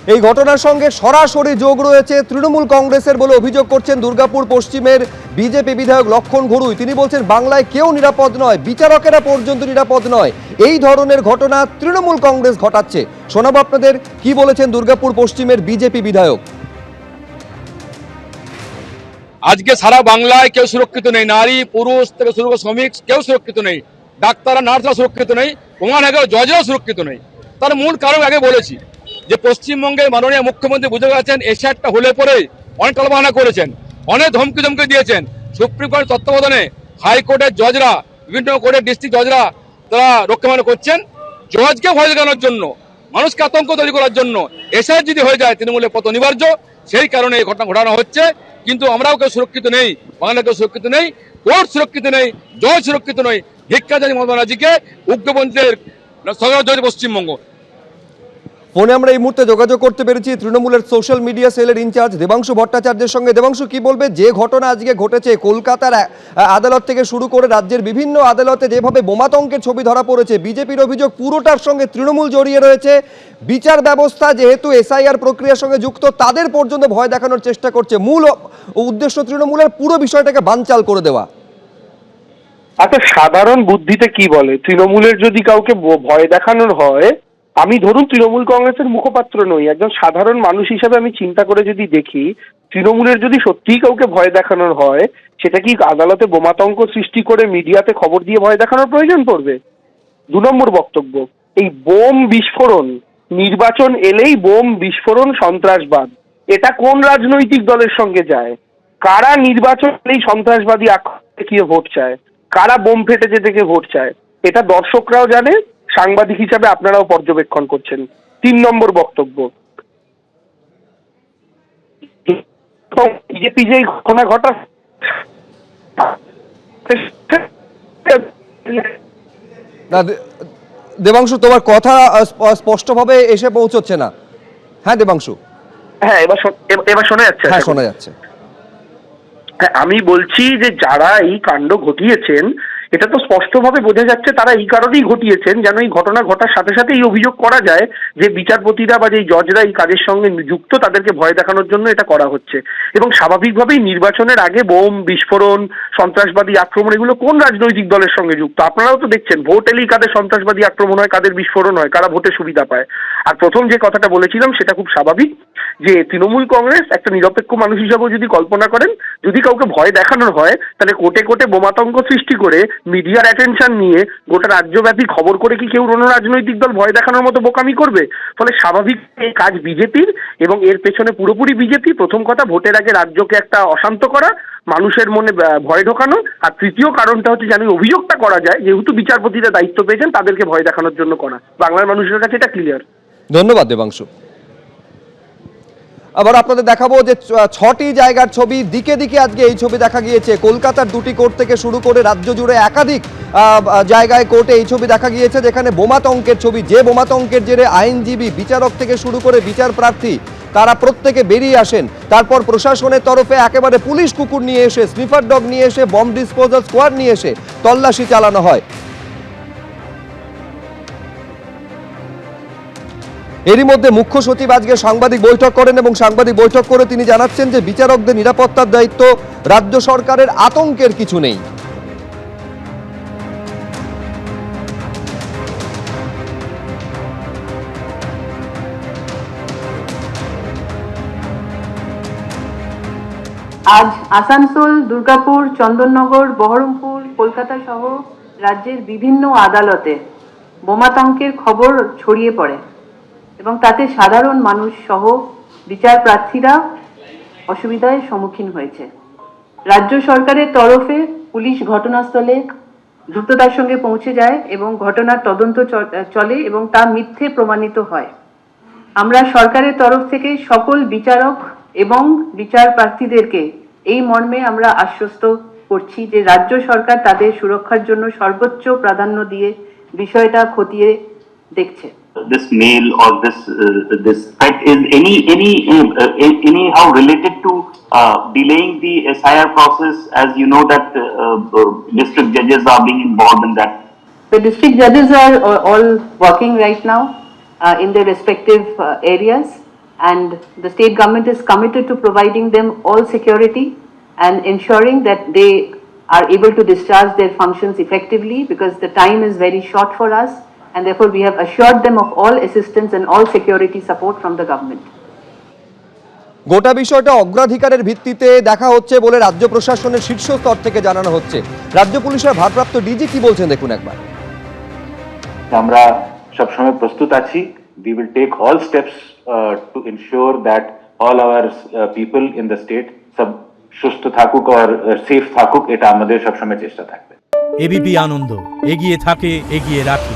এই ঘটনার সঙ্গে সরাসরি যোগ রয়েছে তৃণমূল কংগ্রেসের বলে অভিযোগ করছেন দুর্গাপুর পশ্চিমের বিজেপি বিধায়ক লক্ষণ ঘরুই। তিনি বলছেন বাংলায় কেউ নিরাপদ নয়, বিচারকেরা পর্যন্ত নিরাপদ নয়। এই ধরনের ঘটনা তৃণমূল কংগ্রেস ঘটাচ্ছে। শোনাবো আপনাদের কি বলেছেন দুর্গাপুর পশ্চিমের বিজেপি বিধায়ক। আজকে সারা বাংলায় কেউ সুরক্ষিত নেই, নারী পুরুষ থেকে শুরু করে শ্রমিক কেউ সুরক্ষিত নেই, ডাক্তাররা নার্সরা সুরক্ষিত নেই, প্রমাণ আগে জজরাও সুরক্ষিত নেই। তার মূল কারণ আগে বলেছি যে পশ্চিমবঙ্গের মাননীয় মুখ্যমন্ত্রী বুঝে গেছেন এশিয়ারটা হলে পরে অনেক টালবাহানা করেছেন, অনেক ধমকি দিয়েছেন। সুপ্রিম কোর্টের তত্ত্বাবধানে হাইকোর্টের জজরা, বিভিন্ন কোর্টের ডিস্ট্রিক্ট জজরা তারা রক্ষামানা করছেন জজকে ভয় দেখানোর জন্য, মানুষকে আতঙ্ক তৈরি করার জন্য। এশিয়ার যদি হয়ে যায় তৃণমূলের পথ অনিবার্য, সেই কারণে এই ঘটনা ঘটানো হচ্ছে। কিন্তু আমরাও কেউ সুরক্ষিত নেই, বাংলা কেউ সুরক্ষিত নেই, কোর্ট সুরক্ষিত নেই, জজ সুরক্ষিত নয়। ভিক্ষা জানি মমতা ব্যানার্জিকে উগ্রপন্থীদের সরকার জয় পশ্চিমবঙ্গ। ফোনে আমরা এই মুহূর্তে যোগাযোগ করতে পেরেছি তৃণমূলের সোশ্যাল মিডিয়া সেলের ইনচার্জ দেবাংশু ভট্টাচার্যের সঙ্গে। দেবাংশু, কি বলবে যে ঘটনা আজকে ঘটেছে কলকাতার আদালত থেকে শুরু করে রাজ্যের বিভিন্ন আদালতে যেভাবে বোমাতঙ্কের ছবি ধরা পড়েছে, বিজেপির অভিযোগ পুরোটার সঙ্গে তৃণমূল জড়িয়ে রয়েছে। বিচার ব্যবস্থা যেহেতু এসআইআর প্রক্রিয়ার সঙ্গে যুক্ত, তাদের পর্যন্ত ভয় দেখানোর চেষ্টা করছে। মূল উদ্দেশ্য তৃণমূলের পুরো বিষয়টাকে বানচাল করে দেওয়া। আচ্ছা, সাধারণ বুদ্ধিতে কি বলে, তৃণমূলের যদি কাউকে ভয় দেখানোর হয়, আমি ধরুন তৃণমূল কংগ্রেসের মুখপাত্র নই, একজন সাধারণ মানুষ হিসেবে আমি চিন্তা করে যদি দেখি, তৃণমূলের যদি সত্যিই কাউকে ভয় দেখানোর হয়, সেটা কি আদালতে বোমাতঙ্ক সৃষ্টি করে মিডিয়াতে খবর দিয়ে ভয় দেখানোর প্রয়োজন পড়বে? 2 নম্বর বক্তব্য, এই বোম বিস্ফোরণ, নির্বাচন এলেই বোম বিস্ফোরণ, সন্ত্রাসবাদ, এটা কোন রাজনৈতিক দলের সঙ্গে যায়? কারা নির্বাচন এলেই সন্ত্রাসবাদী আক্রমণ দেখিয়ে ভোট চায়, কারা বোম ফেটেছে দেখে ভোট চায়, এটা দর্শকরাও জানে, সাংবাদিক হিসাবে আপনারাও পর্যবেক্ষণ করছেন। 3 নম্বর বক্তব্য, বিজেপি যে ঘটনা ঘটা দেবাংশু, তোমার কথা স্পষ্টভাবে এসে পৌঁছচ্ছে না। হ্যাঁ দেবাংশু। হ্যাঁ, এবার শোনা যাচ্ছে? হ্যাঁ, শোনা যাচ্ছে। হ্যাঁ, আমি বলছি যে যারা এই কাণ্ড ঘটিয়েছেন, এটা তো স্পষ্টভাবে বোঝা যাচ্ছে তারা এই কারণেই ঘটিয়েছেন যেন এই ঘটনা ঘটার সাথে সাথে এই অভিযোগ করা যায় যে বিচারপতিরা বা যে জজরা এই কাজের সঙ্গে যুক্ত, তাদেরকে ভয় দেখানোর জন্য এটা করা হচ্ছে। এবং স্বাভাবিকভাবেই নির্বাচনের আগে বোম বিস্ফোরণ, সন্ত্রাসবাদী আক্রমণ, এগুলো কোন রাজনৈতিক দলের সঙ্গে যুক্ত? আপনারাও তো দেখছেন ভোট এলেই কাদের সন্ত্রাসবাদী আক্রমণ হয়, কাদের বিস্ফোরণ হয়, কারা ভোটে সুবিধা পায়। আর প্রথম যে কথাটা বলেছিলাম সেটা খুব স্বাভাবিক, যে তৃণমূল কংগ্রেস একটা নিরপেক্ষ মানুষ হিসাবেও যদি কল্পনা করেন, যদি কাউকে ভয় দেখানোর হয় তাহলে কোটে কোটে বোমাতঙ্ক সৃষ্টি করে মিডিয়ার অ্যাটেনশন নিয়ে গোটা রাজ্যব্যাপী খবর করে কি কেউ কোনো রাজনৈতিক দল ভয় দেখানোর মতো বোকামি করবে? ফলে স্বাভাবিক এই কাজ বিজেপির, এবং এর পেছনে পুরোপুরি বিজেপি। প্রথম কথা, ভোটের আগে রাজ্যকে একটা অশান্ত করা, মানুষের মনে ভয় ঢোকানো। আর তৃতীয় কারণটা হচ্ছে যেন অভিযোগটা করা যায় যেহেতু বিচারপতিরা দায়িত্ব পেয়েছেন, তাদেরকে ভয় দেখানোর জন্য করা। বাংলার মানুষের কাছে এটা ক্লিয়ার। ধন্যবাদ দেবাংশু। আবার আপনাদের দেখাবো যে 6টি জায়গার ছবি, দিকে দিকে আজকে এই ছবি দেখা গিয়েছে। কলকাতার 2টি কোর্ট থেকে শুরু করে রাজ্য জুড়ে একাধিক জায়গায় কোর্টে এই ছবি দেখা গিয়েছে, যেখানে বোমাতঙ্কের ছবি। যে বোমাতঙ্কের জেরে আইনজীবী, বিচারক থেকে শুরু করে বিচার প্রার্থী তারা প্রত্যেকে বেরিয়ে আসেন। তারপর প্রশাসনের তরফে একেবারে পুলিশ কুকুর নিয়ে এসে, স্নিফার ডগ নিয়ে এসে, বম ডিসপোজাল স্কোয়াড নিয়ে এসে তল্লাশি চালানো হয়। এরই মধ্যে মুখ্য সচিব আজকে সাংবাদিক বৈঠক করেন এবং সাংবাদিক বৈঠক করে তিনি জানাচ্ছেন যে বিচারকদের নিরাপত্তার দায়িত্ব রাজ্য সরকারের, আতঙ্কের কিছু নেই। আজ আসানসোল, দুর্গাপুর, চন্দননগর, বহরমপুর, কলকাতা সহ রাজ্যের বিভিন্ন আদালতে বোমাতঙ্কের খবর ছড়িয়ে পড়ে এবং তাতে সাধারণ মানুষ সহ বিচার প্রার্থীরা অসুবিধার সম্মুখীন হয়েছে। রাজ্য সরকারের তরফে পুলিশ ঘটনাস্থলে দ্রুততার সঙ্গে পৌঁছে যায় এবং ঘটনার তদন্ত চলে এবং তা মিথ্যে প্রমাণিত হয়। আমরা সরকারের তরফ থেকে সকল বিচারক এবং বিচার প্রার্থীদেরকে এই মর্মে আমরা আশ্বস্ত করছি যে রাজ্য সরকার তাদের সুরক্ষার জন্য সর্বোচ্চ প্রাধান্য দিয়ে বিষয়টা খতিয়ে দেখছে। This mail or this threat is anyhow related to delaying the SIR process, as you know that district judges are being involved in that. The district judges are all working right now in their respective areas, and the state government is committed to providing them all security and ensuring that they are able to discharge their functions effectively, because the time is very short for us, and therefore we have assured them of all assistance and all security support from the government. গোটা বিষয়টা অগ্রাধিকারের ভিত্তিতে দেখা হচ্ছে বলে রাজ্য প্রশাসনের শীর্ষ স্তর থেকে জানানো হচ্ছে। রাজ্য পুলিশের ভারপ্রাপ্ত ডিজি কি বলছেন দেখুন একবার। আমরা সবসময় প্রস্তুত আছি। We will take all steps to ensure that all our people in the state সব সুস্থ থাকুক আর সেফ থাকুক, এটা আমাদের সবসময় চেষ্টা থাকবে। এবিপি আনন্দ, এগিয়ে থাকে, এগিয়ে রাখে।